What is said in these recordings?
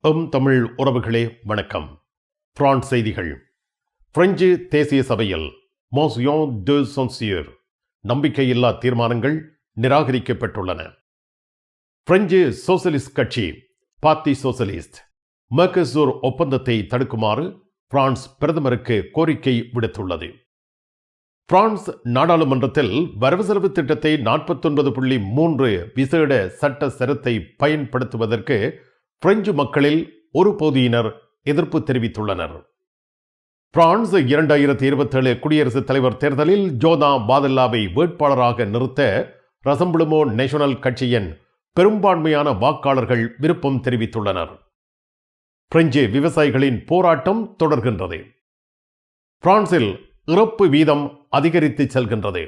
தமிழ் உறவுகளே வணக்கம். பிரான்ஸ் செய்திகள். பிரெஞ்சு தேசிய சபையில் மோஷன் de censure நம்பிக்கையில்லா தீர்மானங்கள் நிராகரிக்கப்பட்டுள்ளன. பிரெஞ்சு சோசலிஸ்ட் கட்சி பார்ட்டி சோசலிஸ்ட் மெர்கசூர் ஒப்பந்தத்தை தடுக்குமாறு பிரான்ஸ் பிரதமருக்கு கோரிக்கை விடுத்துள்ளது. பிரான்ஸ் நாடாளுமன்றத்தில் வரவு செலவு திட்டத்தை 49.3 விசேட சட்ட சரத்தை பயன்படுத்துவதற்கு பிரெஞ்சு மக்களில் ஒரு பகுதியினர் எதிர்ப்பு தெரிவித்துள்ளனர். பிரான்ஸ் 2027 குடியரசுத் தலைவர் தேர்தலில் ஜோதா பாதல்லாவை வேட்பாளராக நிறுத்த ரசம்பிளமோ நேஷனல் கட்சியின் பெரும்பான்மையான வாக்காளர்கள் விருப்பம் தெரிவித்துள்ளனர். பிரெஞ்சு விவசாயிகளின் போராட்டம் தொடர்கின்றது. பிரான்சில் இறப்பு வீதம் அதிகரித்து செல்கின்றது.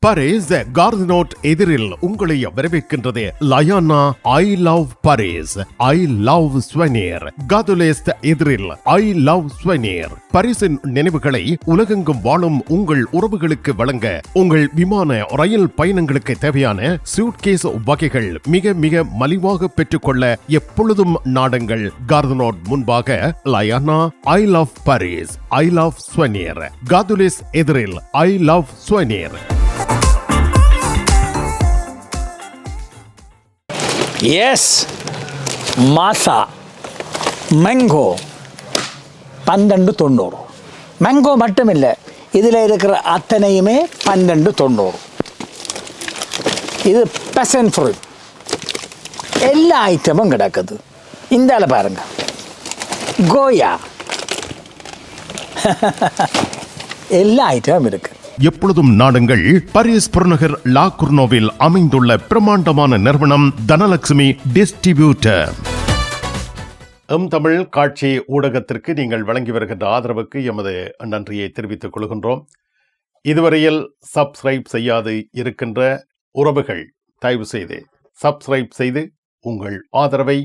பாரிஸ் கார்தினோட் எதிரில் உங்களை வரவேற்கின்றது. லயானா I love Paris, I love souvenir. Gare de l'Est எதிரில் ஐ லவ் ஸ்வெனியர். பாரிஸின் நினைவுகளை உலகெங்கும் வாழும் உங்கள் உறவுகளுக்கு வழங்க உங்கள் விமான ரயில் பயணங்களுக்கு தேவையான சூட்கேஸ் வகைகள் மிக மிக மலிவாக பெற்றுக்கொள்ள எப்பொழுதும் நாடுங்கள். கார்தினோட் முன்பாக லயானா I love Paris, I love souvenir. Gare de l'Est எதிரில் ஐ லவ் ஸ்வெனியர். எஸ் மாசா மேங்கோ 12.90. மேங்கோ மட்டும் இல்லை, இதில் இருக்கிற அத்தனையுமே 12.90. இது பெசன் ஃப்ரூட், எல்லா ஐட்டமும் கிடக்குது. இந்தால பாருங்க, கோயா எல்லா ஐட்டமும் இருக்கு. எப்பொழுதும் நாடுங்கள். பாரிஸ் புறநகர் லா குர்னோவில் அமைந்துள்ள பிரமாண்டமான நிறுவனம் தனலட்சுமி டிஸ்ட்ரிபியூட்டர். தமிழ் காட்சி ஊடகத்திற்கு நீங்கள் வழங்கி வருகின்ற ஆதரவுக்கு எமது நன்றியை தெரிவித்துக் கொள்கின்றோம். இதுவரையில் சப்ஸ்கிரைப் செய்யாது இருக்கின்ற உறவுகள் தயவு செய்து சப்ஸ்கிரைப் செய்து உங்கள் ஆதரவை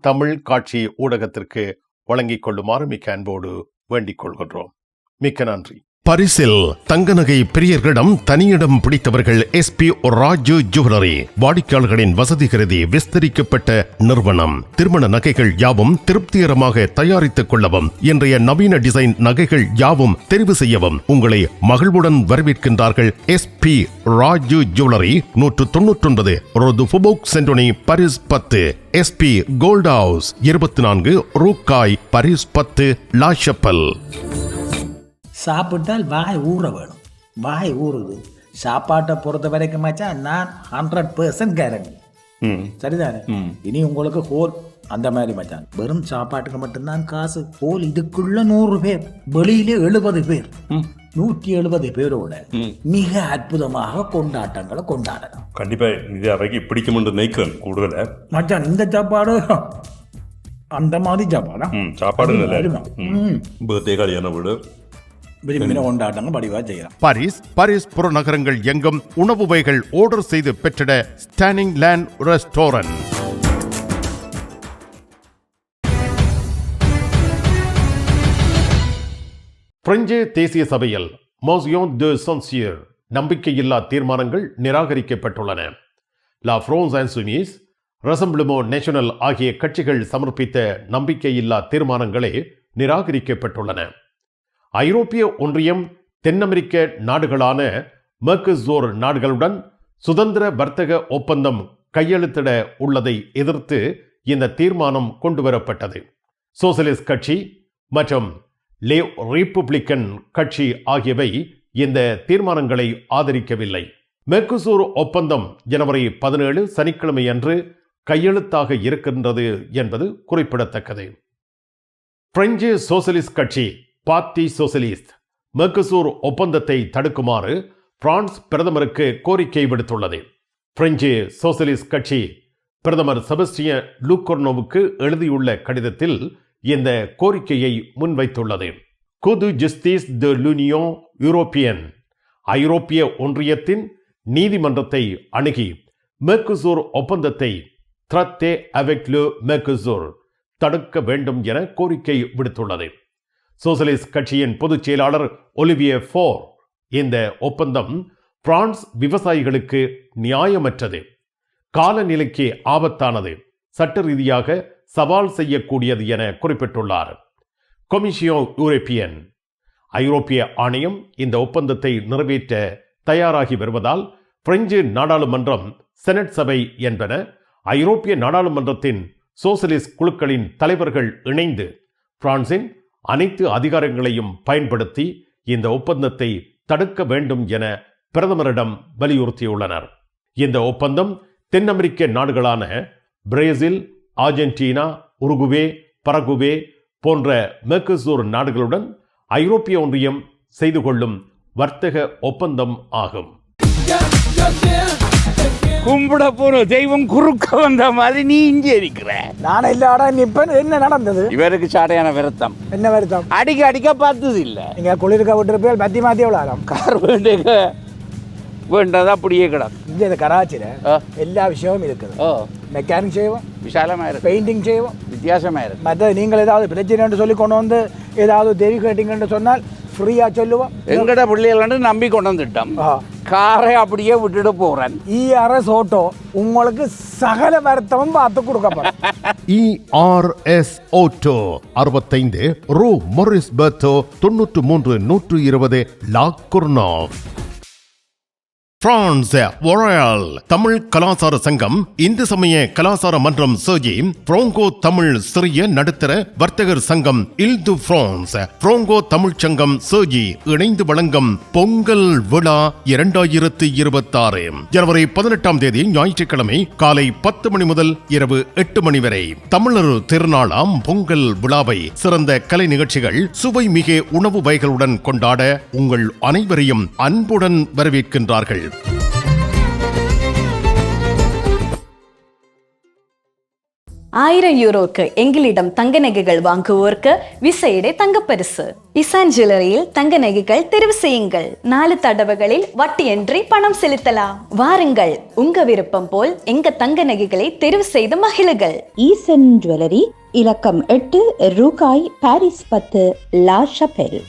தமிழ் காட்சி ஊடகத்திற்கு வழங்கிக் கொள்ளுமாறு மிக்க அன்போடு வேண்டிக் கொள்கின்றோம். மிக்க நன்றி. பரிசில் தங்க நகை பிரியர்களிடம் தனியிடம் பிடித்தவர்கள் SP ராஜு ஜுவல்லரி. வாடிக்கையாளர்களின் வசதி கருதி விஸ்தரிக்கப்பட்ட நிறுவனம். திருமண நகைகள் யாவும் திருப்திகரமாக தயாரித்துக் கொள்ளவும், இன்றைய நவீன டிசைன் நகைகள் யாவும் தெரிவு செய்யவும் உங்களை மகிழ்வுடன் வரவேற்கின்றார்கள். SP Raju jewellery, 199 rue du Faubourg Saint Denis, Paris 10. SP gold house, 24 rue Cail, Paris 10 La Chapelle. சாப்பிட்டால் வாய் ஊற வேணும். வாய் ஊறுது. சாப்பாட்டை பொறுத்த வரைக்கும் மச்சான், நான் 100% கேரண்டி. சரிதானே? இனி உங்களுக்கு ஹோல் அந்த மாதிரி மச்சான். வெறும் சாப்பாட்டுக்கு மட்டும்தான் காசு. ஹோல் இதுக்குள்ள 100 பேர், வெளியிலே 70 பேர், 170 பேரோட மிக அற்புதமாக கொண்டாட்டங்களை கொண்டாடலாம். கண்டிப்பா இது அவைக்கு பிடிக்கும் நினைக்கிறேன். கூடுதல மச்சான், இந்த சாப்பாடு அந்த மாதிரி சாப்பாடா? சாப்பாடு பர்த்டே கல்யாண வீடு கொண்டாட்டங்கள் படிவா செய்யலாம். பாரிஸ் புறநகரங்கள் எங்கும் உணவு வகைகள் ஆர்டர் செய்து பெற்றிட ஸ்டாண்டிங் லேண்ட் ரெஸ்டாரண்ட். பிரெஞ்சு தேசிய சபையில் மோஷன் de censure நம்பிக்கையில்லா தீர்மானங்கள் நிராகரிக்கப்பட்டுள்ளன. லா ஃப்ரான்ஸ் இன்சூமிஸ், ரசம்பிளமோ நேஷனல் ஆகிய கட்சிகள் சமர்ப்பித்த நம்பிக்கையில்லா தீர்மானங்களே நிராகரிக்கப்பட்டுள்ளன. ஐரோப்பிய ஒன்றியம் தென் அமெரிக்க நாடுகளான மெர்கசூர் நாடுகளுடன் சுதந்திர வர்த்தக ஒப்பந்தம் கையெழுத்திட உள்ளதை எதிர்த்து இந்த தீர்மானம் கொண்டுவரப்பட்டது. சோசலிஸ்ட் கட்சி மற்றும் லே ரிபப்ளிக்கன் கட்சி ஆகியவை இந்த தீர்மானங்களை ஆதரிக்கவில்லை. மெர்கசூர் ஒப்பந்தம் ஜனவரி 17 சனிக்கிழமை அன்று கையெழுத்தாக இருக்கின்றது என்பது குறிப்பிடத்தக்கது. பிரெஞ்சு சோசலிஸ்ட் கட்சி பார்ட்டி சோசலிஸ்ட் மெர்கசூர் ஒப்பந்தத்தை தடுக்குமாறு பிரான்ஸ் பிரதமருக்கு கோரிக்கை விடுத்துள்ளது. பிரெஞ்சு சோசலிஸ்ட் கட்சி பிரதமர் செபஸ்டியன் லூகோர்னோவுக்கு எழுதியுள்ள கடிதத்தில் இந்த கோரிக்கையை முன்வைத்துள்ளது. குது ஜஸ்டிஸ் de l'Union யூரோப்பியன், ஐரோப்பிய ஒன்றியத்தின் நீதிமன்றத்தை அணுகி மெர்கசூர் ஒப்பந்தத்தை traité avec le Mercosur தடுக்க வேண்டும் என கோரிக்கை விடுத்துள்ளது. சோசலிஸ்ட் கட்சியின் பொதுச் செயலாளர் ஒலிவியே ஃபோர், இந்த ஒப்பந்தம் பிரான்ஸ் விவசாயிகளுக்கு நியாயமற்றது, காலநிலைக்கு ஆபத்தானது, சட்ட ரீதியாக சவால் செய்யக்கூடியது என குறிப்பிட்டுள்ளார். கொமிஷியோ யூரோப்பியன் ஐரோப்பிய ஆணையம் இந்த ஒப்பந்தத்தை நிறைவேற்ற தயாராகி வருவதால் பிரெஞ்சு நாடாளுமன்றம், செனட் சபை என்பன ஐரோப்பிய நாடாளுமன்றத்தின் சோசலிஸ்ட் குழுக்களின் தலைவர்கள் இணைந்து பிரான்சின் அனைத்து அதிகாரங்களையும் பயன்படுத்தி இந்த ஒப்பந்தத்தை தடுக்க வேண்டும் என பிரதமரிடம் வலியுறுத்தியுள்ளனர். இந்த ஒப்பந்தம் தென் அமெரிக்க நாடுகளான பிரேசில், ஆர்ஜென்டினா, உருகுவே, பரகுவே போன்ற மெர்கசூர் நாடுகளுடன் ஐரோப்பிய ஒன்றியம் செய்து கொள்ளும் வர்த்தக ஒப்பந்தம் ஆகும். கும்பிட போற தெய்வம் குறுக்க வந்த மாதிரி நீ இங்கே இருக்கிற. நான் இல்லாடா நிப்பேன். என்ன நடந்தது? இவருக்கு சாடையான வருத்தம். என்ன வருத்தம்? அடிக்க பார்த்தது இல்ல. நீங்க குளிர்க்க விட்டுருப்பேன். மாத்தி மாத்தி எவ்வளோ கார் வேண்டதா அப்படியே கிடக்கு. இந்த கராச்சியில எல்லா விஷயமும் இருக்குது. மெக்கானிக் செய்வோம், விசாலமா இருக்கு. பெயிண்டிங் செய்வோம், வித்தியாசமா இருக்கு. மற்ற நீங்கள் ஏதாவது பிரச்சனை சொல்லி கொண்டு வந்து ஏதாவது தேவி கேட்டிங்கன்னு சொன்னால் ஃப்ரீயா சொல்லுவோம். எங்கட பிள்ளைகள் நம்பி கொண்டு வந்துட்டோம். காரை அப்படியே விட்டுட்டு போறேன். ERS ஆட்டோ உங்களுக்கு சகல வருத்தமும் பார்த்து கொடுக்கப்படும். ERS ஆட்டோ 65 ரூ மொரிஸ் பெர்த்தோ 93 120 லா குர்னோவ். பிரான்ஸ் வொரால் தமிழ் கலாசார சங்கம், இந்து சமய கலாசார மன்றம் சர்ஜி, பிராங்கோ தமிழ் சிறிய நடுத்தர வர்த்தகர் சங்கம் இல் து பிரான்ஸ், பிராங்கோ தமிழ் சங்கம் சர்ஜி இணைந்து வழங்கும் பொங்கல் விழா 2026 ஜனவரி 18 ஞாயிற்றுக்கிழமை காலை 10 மணி முதல் இரவு 8 மணி வரை. தமிழர் திருநாளாம் பொங்கல் விழாவை சிறந்த கலை நிகழ்ச்சிகள், சுவை மிக உணவு வகைகளுடன் கொண்டாட உங்கள் அனைவரையும் அன்புடன் வரவேற்கின்றார்கள். €1000 எங்களிடம் தங்க நகைகள் வாங்குவோருக்கு விசேட தங்கப்பரிசு. இசான் ஜுவல்லரியில் தங்க நகைகள் தெரிவு செய்யுங்கள். 4 தடவைகளில் வட்டியின்றி பணம் செலுத்தலாம். வாருங்கள், உங்க விருப்பம் போல் எங்க தங்க நகைகளை தெரிவு செய்து மகிழுங்கள். ஈசன் ஜுவல்லரி, இலக்கம் 8, ரூகாய், பாரிஸ் 10, லா ஷபெல்.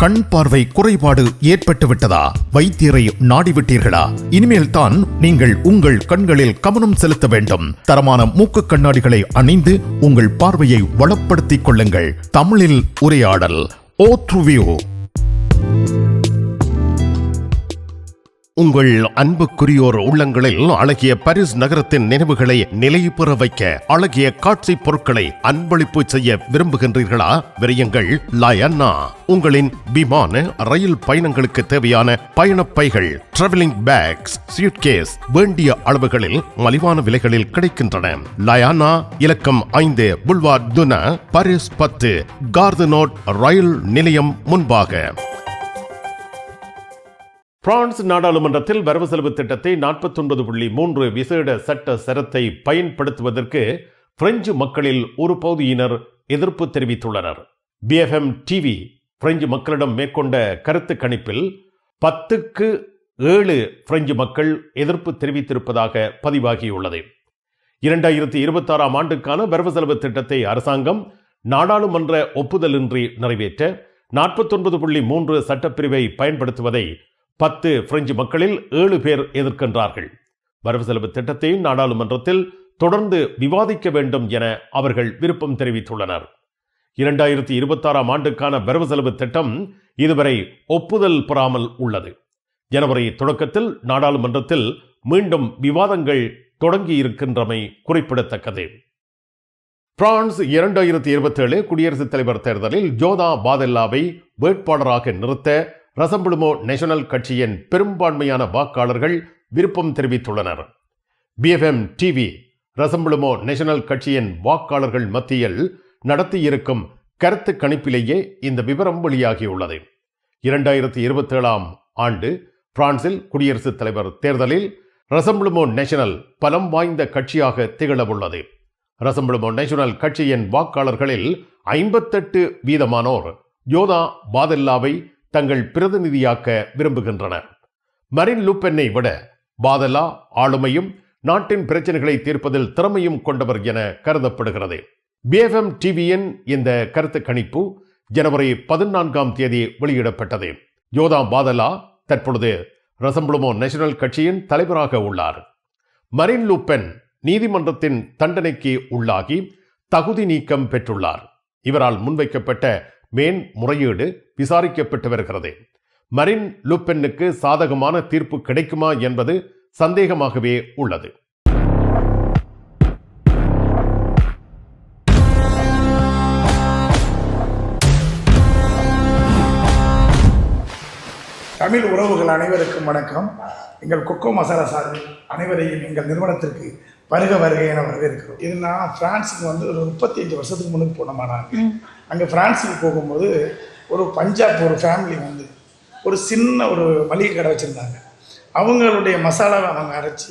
கண் பார்வை குறைபாடு ஏற்பட்டு விட்டதா? வைத்தியரை நாடிவிட்டீர்களா? இனிமேல் தான் நீங்கள் உங்கள் கண்களில் கவனம் செலுத்த வேண்டும். தரமான மூக்கு கண்ணாடிகளை அணிந்து உங்கள் பார்வையை வளப்படுத்திக் கொள்ளுங்கள். தமிழில் உரையாடல் ஓத்ருவியோ. உங்கள் அன்புக்குரியோர் உள்ளங்களில் அழகிய பாரிஸ் நகரத்தின் நினைவுகளை நிலைபெற வைக்க அழகிய காட்சி பொருட்களை அன்பளிப்பு செய்ய விரும்புகின்றீர்களா? விரையுங்கள் லயன்னா. உங்களின் விமான, ரயில் பயணங்களுக்கு தேவையான பயணப்பைகள், டிராவலிங் பேக்ஸ், சூட்கேஸ் வேண்டிய அளவுகளில் மலிவான விலைகளில் கிடைக்கின்றன. லயானா, இலக்கம் 5 புல்வார்ட் துனா, பாரிஸ் 10, கார்தனோட் ரயில் நிலையம் முன்பாக. பிரான்ஸ் நாடாளுமன்றத்தில் வரவு செலவு திட்டத்தை 49.3 விசேட சட்ட சரத்தை பயன்படுத்துவதற்கு பிரெஞ்சு மக்களில் ஒரு பகுதியினர் எதிர்ப்பு தெரிவித்துள்ளனர். BFM TV பிரெஞ்சு மக்களிடம் மேற்கொண்ட கருத்து கணிப்பில் 10க்கு 7 பிரெஞ்சு மக்கள் எதிர்ப்பு தெரிவித்திருப்பதாக பதிவாகியுள்ளது. 2026 ஆண்டுக்கான வரவு செலவு திட்டத்தை அரசாங்கம் நாடாளுமன்ற ஒப்புதலின்றி நிறைவேற்ற 49.3 சட்டப்பிரிவை பயன்படுத்துவதை 10 பிரெஞ்சு மக்களில் 7 பேர் எதிர்க்கின்றார்கள். வரவு செலவு திட்டத்தை நாடாளுமன்றத்தில் தொடர்ந்து விவாதிக்க வேண்டும் என அவர்கள் விருப்பம் தெரிவித்துள்ளனர். 2026 ஆண்டுக்கான வரவு செலவு திட்டம் இதுவரை ஒப்புதல் பெறாமல் உள்ளது. ஜனவரி தொடக்கத்தில் நாடாளுமன்றத்தில் மீண்டும் விவாதங்கள் தொடங்கி இருக்கின்றமை குறிப்பிடத்தக்கது. பிரான்ஸ் 2027 குடியரசுத் தலைவர் தேர்தலில் ஜோதா பாதெல்லாவை வேட்பாளராக நிறுத்த ரசம்பிளுமோ நேஷனல் கட்சியின் பெரும்பான்மையான வாக்காளர்கள் விருப்பம் தெரிவித்துள்ளனர். BFM TV ரசம்பிளுமோ நேஷனல் கட்சியின் வாக்காளர்கள் மத்தியில் நடத்தியிருக்கும் கருத்து கணிப்பிலேயே இந்த விவரம் வெளியாகியுள்ளது. 2027 ஆண்டு பிரான்சில் குடியரசுத் தலைவர் தேர்தலில் ரசம்பிளுமோ நேஷனல் பலம் வாய்ந்த கட்சியாக திகழவுள்ளது. ரசம்பிளுமோ நேஷனல் கட்சியின் வாக்காளர்களில் 58% ஜோதா பாதெல்லாவை தங்கள் பிரதிநிதியாக்க விரும்புகின்றனர். மரின் லூபென்னை விட பாதெல்லா ஆளுமையும் நாட்டின் பிரச்சனைகளை தீர்ப்பதில் திறமையும் கொண்டவர் என கருதப்படுகிறது. BFM TVயின் இந்த கருத்து கணிப்பு ஜனவரி 14 வெளியிடப்பட்டது. ஜோதா பாதெல்லா தற்பொழுது ரசம்பிளுமோ நேஷனல் கட்சியின் தலைவராக உள்ளார். மரின் லூபென் நீதிமன்றத்தின் தண்டனைக்கு உள்ளாகி தகுதி நீக்கம் பெற்றுள்ளார். இவரால் முன்வைக்கப்பட்ட மேன்முறையீடு விசாரிக்கப்பட்டு வருகிறது. மரின் லூபென்னுக்கு சாதகமான தீர்ப்பு கிடைக்குமா என்பது சந்தேகமாகவே உள்ளது. தமிழ் உறவுகள் அனைவருக்கும் வணக்கம். எங்கள் கொக்கோ மசாலா சார்பில் அனைவரையும் எங்கள் நிறுவனத்திற்கு வருக என வரவேற்கிறோம். இது நான் பிரான்ஸுக்கு வந்து ஒரு 35 வருஷத்துக்கு முன்னுக்கு போனோமானாங்க. அங்கே பிரான்ஸுக்கு போகும்போது ஒரு பஞ்சாப் ஒரு ஃபேமிலி வந்து ஒரு சின்ன ஒரு மளிகை கடை வச்சுருந்தாங்க. அவங்களுடைய மசாலாவை அவங்க அரைச்சி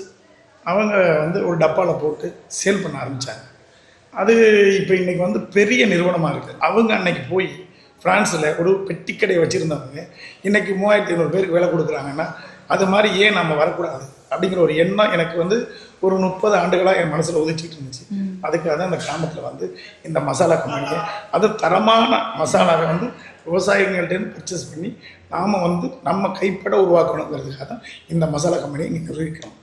அவங்க வந்து ஒரு டப்பாவில் போட்டு சேல் பண்ண ஆரம்பித்தாங்க. அது இப்போ இன்றைக்கி வந்து பெரிய நிறுவனமாக இருக்குது. அவங்க அன்னைக்கு போய் ஃப்ரான்ஸில் ஒரு பெட்டி கடை வச்சுருந்தவங்க இன்றைக்கி 3500 பேருக்கு வேலை கொடுக்குறாங்கன்னா அது மாதிரி ஏன் நம்ம வரக்கூடாது அப்படிங்கிற ஒரு எண்ணம் எனக்கு வந்து ஒரு 30 ஆண்டுகளாக என் மனசில் உதிச்சிட்டு இருந்துச்சு. அதுக்காக தான் இந்த கிராமத்தில் வந்து இந்த மசாலா கம்பெனியை அது தரமான மசாலாவை வந்து விவசாயிகள்கிட்ட பர்ச்சேஸ் பண்ணி நாம் வந்து நம்ம கைப்பட உருவாக்கணுங்கிறதுக்காக தான் இந்த மசாலா கம்பெனியை இங்கே நிர்வகிக்கிறோம்.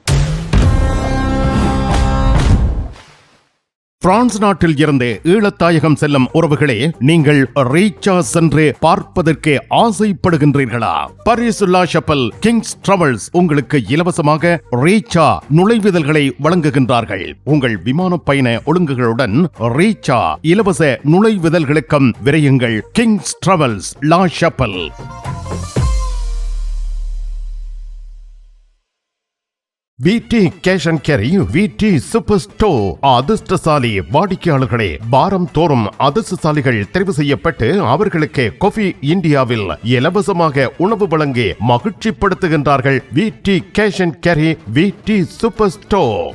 பிரான்ஸ் நாட்டில் இருந்து ஈழத்தாயகம் செல்லும் உறவுகளே, நீங்கள் ரீச்சா சென்று பார்ப்பதற்கு ஆசைப்படுகின்றீர்களா? பாரிஸ் லா ஷப்பல் கிங்ஸ் டிராவல்ஸ் உங்களுக்கு இலவசமாக ரீச்சா நுழைவுதல்களை வழங்குகின்றார்கள். உங்கள் விமான பயண ஒழுங்குகளுடன் ரீச்சா இலவச நுழைவுதல்களுக்கும் விரையுங்கள். கிங்ஸ் டிராவல்ஸ் லா ஷப்பல். விடி கேஷ் அண்ட் கேரி விடி சூப்பர் ஸ்டோர். அதிர்ஷ்டசாலி வாடிக்கையாளர்களே, வாரம் தோறும் அதிர்ஷ்டசாலிகள் தெரிவு செய்யப்பட்டு அவர்களுக்கு காஃபி இந்தியாவில் இலவசமாக உணவு வழங்கி மகிழ்ச்சிப்படுத்துகின்றார்கள். விடி கேஷ் அண்ட் கேரி விடி சூப்பர் ஸ்டோர்.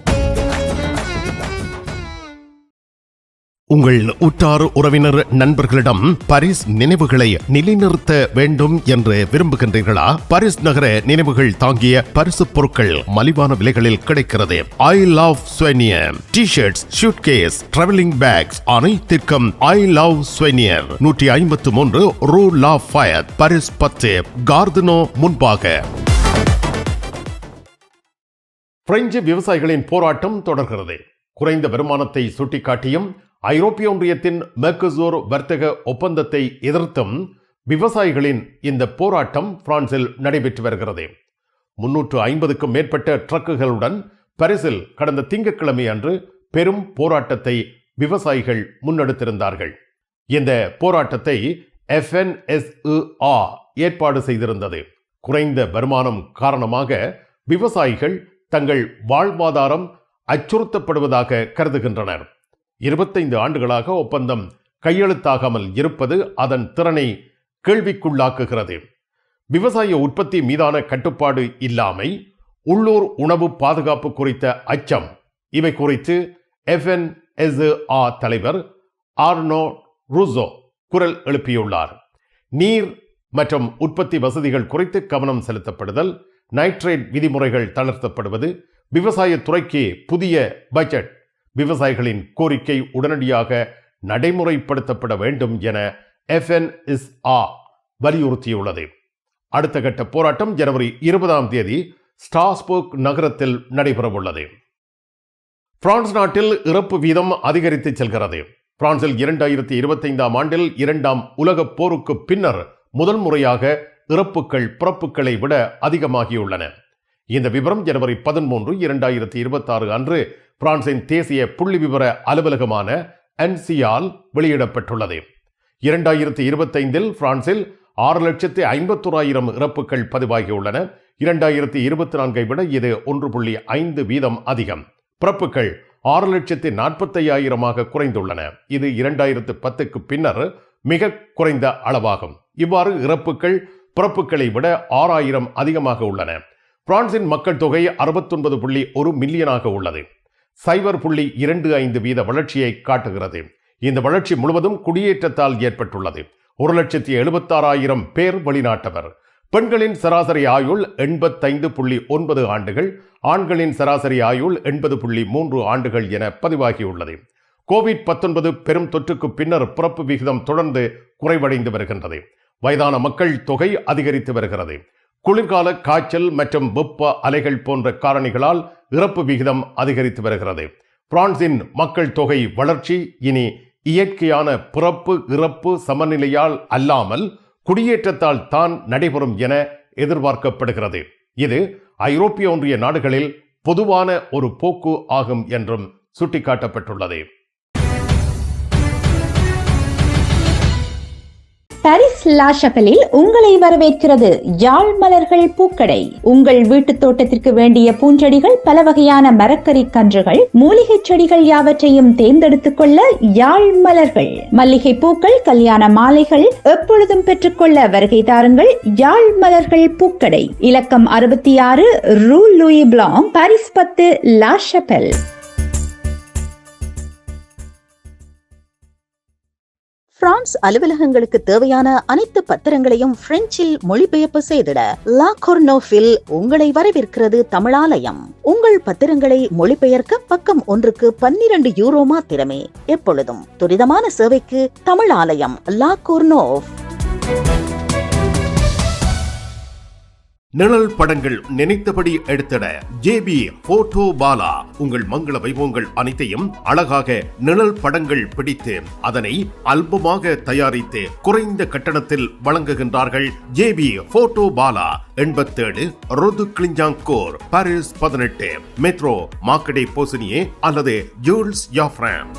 உங்கள் உற்றார் உறவினர் நண்பர்களிடம் பாரிஸ் நினைவுகளை நிலைநிறுத்த வேண்டும் என்று விரும்புகின்றீர்களா? பாரிஸ் நகர நினைவுகள் தாங்கிய பரிசு பொருட்கள் மலிவான விலைகளில் கிடைக்கிறது. ஐ love souvenir T-shirts, suitcase, travelling packs அனைத்திற்கும் ஐ லவ் ஸ்வெனியர். 153 ரூ லா ஃபயத், பாரிஸ் 10, கார்தனோ முன்பாக. பிரெஞ்சு விவசாயிகளின் போராட்டம் தொடர்கிறது. குறைந்த வருமானத்தை சுட்டிக்காட்டியும் ஐரோப்பிய ஒன்றியத்தின் மெர்கசூர் வர்த்தக ஒப்பந்தத்தை எதிர்த்தும் விவசாயிகளின் இந்த போராட்டம் பிரான்சில் நடைபெற்று வருகிறது. 350க்கும் மேற்பட்ட ட்ரக்குகளுடன் பாரிஸில் கடந்த திங்கட்கிழமை அன்று பெரும் போராட்டத்தை விவசாயிகள் முன்னெடுத்திருந்தார்கள். இந்த போராட்டத்தை FNSEA ஏற்பாடு செய்திருந்தது. குறைந்த வருமானம் காரணமாக விவசாயிகள் தங்கள் வாழ்வாதாரம் அச்சுறுத்தப்படுவதாக கருதுகின்றனர். 25 ஆண்டுகளாக ஒப்பந்தம் கையெழுத்தாகாமல் இருப்பது அதன் திறனை கேள்விக்குள்ளாக்குகிறது. விவசாய உற்பத்தி மீதான கட்டுப்பாடு இல்லாமை, உள்ளூர் உணவு பாதுகாப்பு குறித்த அச்சம், இவை குறித்து FNSEA தலைவர் ஆர்னோ ரூசோ குரல் எழுப்பியுள்ளார். நீர் மற்றும் உற்பத்தி வசதிகள் குறித்து கவனம் செலுத்தப்படுதல், நைட்ரேட் விதிமுறைகள் தளர்த்தப்படுவது, விவசாயத்துறைக்கு புதிய பட்ஜெட், விவசாயிகளின் கோரிக்கை உடனடியாக நடைமுறைப்படுத்தப்பட வேண்டும் என FNSEA வலியுறுத்தியுள்ளது. அடுத்த கட்ட போராட்டம் ஜனவரி 20ஆம் தேதி ஸ்ட்ராஸ்பர்க் நகரத்தில் நடைபெறவுள்ளது. பிரான்ஸ் நாட்டில் இறப்பு வீதம் அதிகரித்து செல்கிறது. பிரான்சில் 2025ஆம் ஆண்டில் 2ஆம் உலகப் போருக்கு பின்னர் முதல் முறையாக இறப்புகள் பிறப்புகளை விட அதிகமாகியுள்ளன. இந்த விவரம் ஜனவரி 13, 2026 அன்று பிரான்சின் தேசிய புள்ளி விவர அலுவலகமான ANSSIயால் வெளியிடப்பட்டுள்ளது. 2025இல் பிரான்சில் 6,51,000 இறப்புகள் பதிவாகியுள்ளன. 2024ஐ விட இது 1.5% அதிகம். பிறப்புகள் 6,45,000 குறைந்துள்ளன. இது 2010க்கு பின்னர் மிக குறைந்த அளவாகும். இவ்வாறு இறப்புகள் பிறப்புகளை விட 6,000 அதிகமாக உள்ளன. பிரான்சின் மக்கள் தொகை 69.1 மில்லியனாக உள்ளது. 0.25% வளர்ச்சியை காட்டுகிறது. இந்த வளர்ச்சி முழுவதும் குடியேற்றத்தால் ஏற்பட்டுள்ளது. 1,76,000 பேர் வெளிநாட்டவர். பெண்களின் சராசரி ஆயுள் 85.9 ஆண்டுகள், ஆண்களின் சராசரி ஆயுள் 80.3 ஆண்டுகள் என பதிவாகியுள்ளது. கோவிட்-19 பெரும் தொற்றுக்கு பின்னர் பிறப்பு விகிதம் தொடர்ந்து குறைவடைந்து வருகின்றது. வயதான மக்கள் தொகை அதிகரித்து வருகிறது. குளிர்கால காய்ச்சல் மற்றும் வெப்ப அலைகள் போன்ற காரணிகளால் இறப்பு விகிதம் அதிகரித்து வருகிறது. பிரான்சின் மக்கள் தொகை வளர்ச்சி இனி இயற்கையான பிறப்பு இறப்பு சமநிலையால் அல்லாமல் குடியேற்றத்தால் தான் நடைபெறும் என எதிர்பார்க்கப்படுகிறது. இது ஐரோப்பிய ஒன்றிய நாடுகளில் பொதுவான ஒரு போக்கு ஆகும் என்றும் சுட்டிக்காட்டப்பட்டுள்ளது. பாரிஸ் லா ஷபெலில் உங்களை வரவேற்கிறது யாழ் மலர்கள் பூக்கடை. உங்கள் வீட்டு தோட்டத்திற்கு வேண்டிய பூஞ்செடிகள், பல வகையான மரக்கறி கன்றுகள், மூலிகை செடிகள் யாவற்றையும் தேர்ந்தெடுத்துக் கொள்ள யாழ் மலர்கள். மல்லிகை பூக்கள், கல்யாண மாலைகள் எப்பொழுதும் பெற்றுக்கொள்ள வருகை தாருங்கள். யாழ் மலர்கள் பூக்கடை, இலக்கம் 66 rue Louis Blanc, Paris 10, La Chapelle. France அலுவலகங்களுக்கு தேவையான அனைத்து பத்திரங்களையும் பிரெஞ்சில் மொழிபெயர்ப்பு செய்திட லா கொர்னோவில் உங்களை வரவேற்கிறது தமிழாலயம். உங்கள் பத்திரங்களை மொழிபெயர்க்க பக்கம் ஒன்றுக்கு 12 யூரோ மாத்திரமே. எப்பொழுதும் துரிதமான சேவைக்கு தமிழாலயம், லா கொர்னோவ். நிழல் படங்கள் நினைத்தபடி எடுத்திட ஜேபி போட்டோ பாலா. உங்கள் மங்கள வைபவங்கள் அனைத்தையும் அழகாக நிழல் படங்கள் பிடித்து அதனை ஆல்பமாக தயாரித்து குறைந்த கட்டணத்தில் வழங்குகின்றார்கள். JP photo Bala, 87 rue de Clignancourt, Paris 18, metro Marcadet Poissonniers அல்லது ஜூல்ஸ் யாஃப்ரான்.